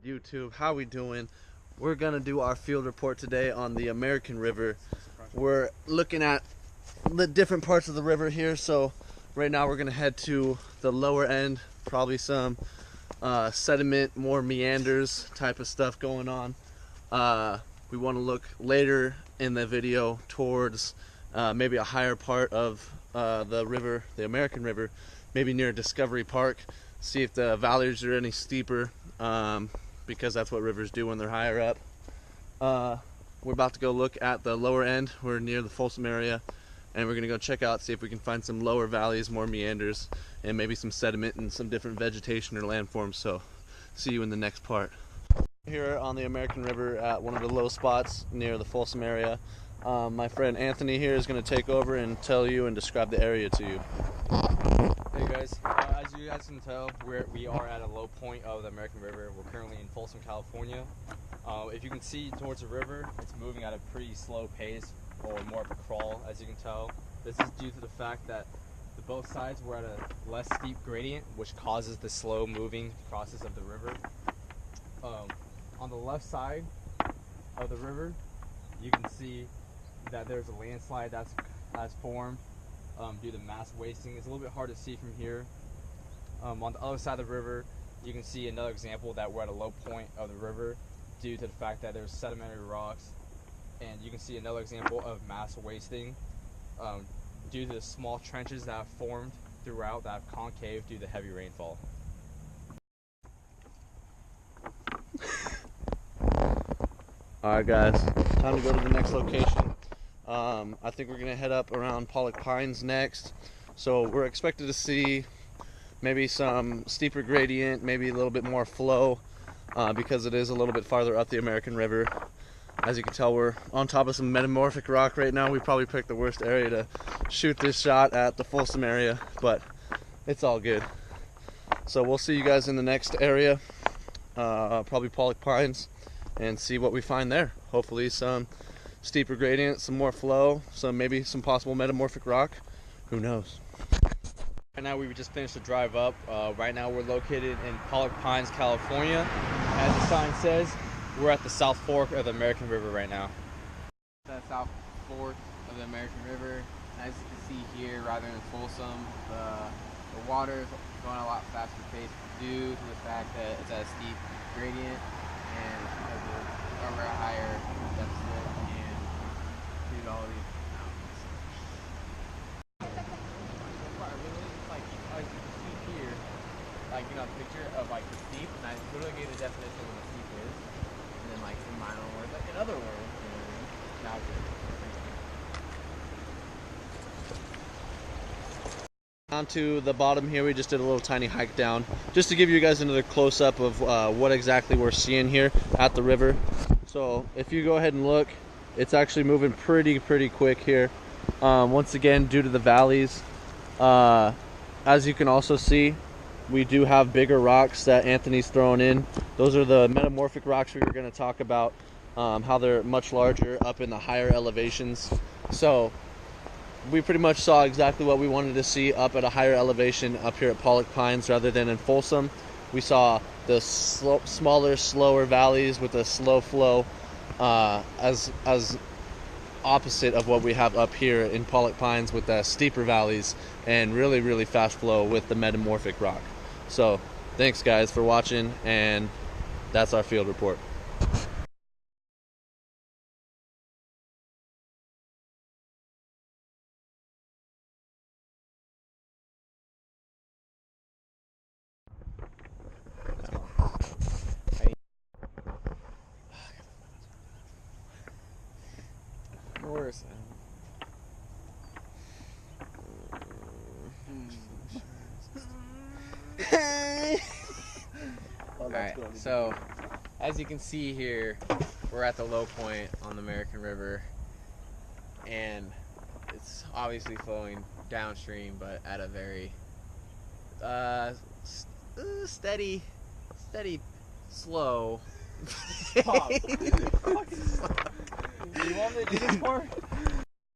YouTube, how we doing? We're gonna do our field report today on the American River. We're looking at the different parts of the river here. So right now we're gonna head to the lower end, probably some sediment, more meanders type of stuff going on. We want to look later in the video towards maybe a higher part of the river, the American River, maybe near Discovery Park, see if the valleys are any steeper, because that's what rivers do when they're higher up. We're about to go look at the lower end. We're near the Folsom area, and we're gonna go check out, see if we can find some lower valleys, more meanders, and maybe some sediment and some different vegetation or landforms. So see you in the next part. Here on the American River at one of the low spots near the Folsom area. My friend Anthony here is going to take over and tell you and describe the area to you. Hey guys, as you guys can tell, we are at a low point of the American River. We're currently in Folsom, California. If you can see towards the river, it's moving at a pretty slow pace, or more of a crawl, as you can tell. This is due to the fact that both sides were at a less steep gradient, which causes the slow moving process of the river. On the left side of the river, you can see that there's a landslide that's formed due to mass wasting. It's a little bit hard to see from here. On the other side of the river, you can see another example that we're at a low point of the river due to the fact that there's sedimentary rocks, and you can see another example of mass wasting due to the small trenches that have formed throughout that have concave due to heavy rainfall. Alright guys, time to go to the next location. I think we're going to head up around Pollock Pines next. So we're expected to see maybe some steeper gradient, maybe a little bit more flow, because it is a little bit farther up the American River. As you can tell, we're on top of some metamorphic rock right now. We probably picked the worst area to shoot this shot at, the Folsom area, but it's all good. So we'll see you guys in the next area, probably Pollock Pines, and see what we find there. Hopefully some steeper gradient, some more flow, maybe some possible metamorphic rock. Who knows? Right now we just finished the drive up. Right now we're located in Pollock Pines, California. As the sign says, we're at the South Fork of the American River right now. The South Fork of the American River. As you can see here, rather than Folsom, the water is going at a lot faster pace due to the fact that it's at a steep gradient and because of over a higher deficit and due to all these mountains. Like as you can see here, like a picture of like the steep, and I literally gave the definition of what the steep is, and then like in my own words, like in other words, you know what I mean? Now good. On to the bottom here, we just did a little tiny hike down just to give you guys another close-up of what exactly we're seeing here at the river. So if you go ahead and look, it's actually moving pretty quick here, once again due to the valleys. As you can also see, we do have bigger rocks that Anthony's throwing in. Those are the metamorphic rocks we were going to talk about, how they're much larger up in the higher elevations. So we pretty much saw exactly what we wanted to see up at a higher elevation up here at Pollock Pines rather than in Folsom. We saw the smaller, slower valleys with a slow flow, as opposite of what we have up here in Pollock Pines with the steeper valleys and really fast flow with the metamorphic rock. So thanks guys for watching, and that's our field report. Worse. Alright, so as you can see here, we're at the low point on the American River, and it's obviously flowing downstream, but at a very steady, slow. Stop. You want me to do this part?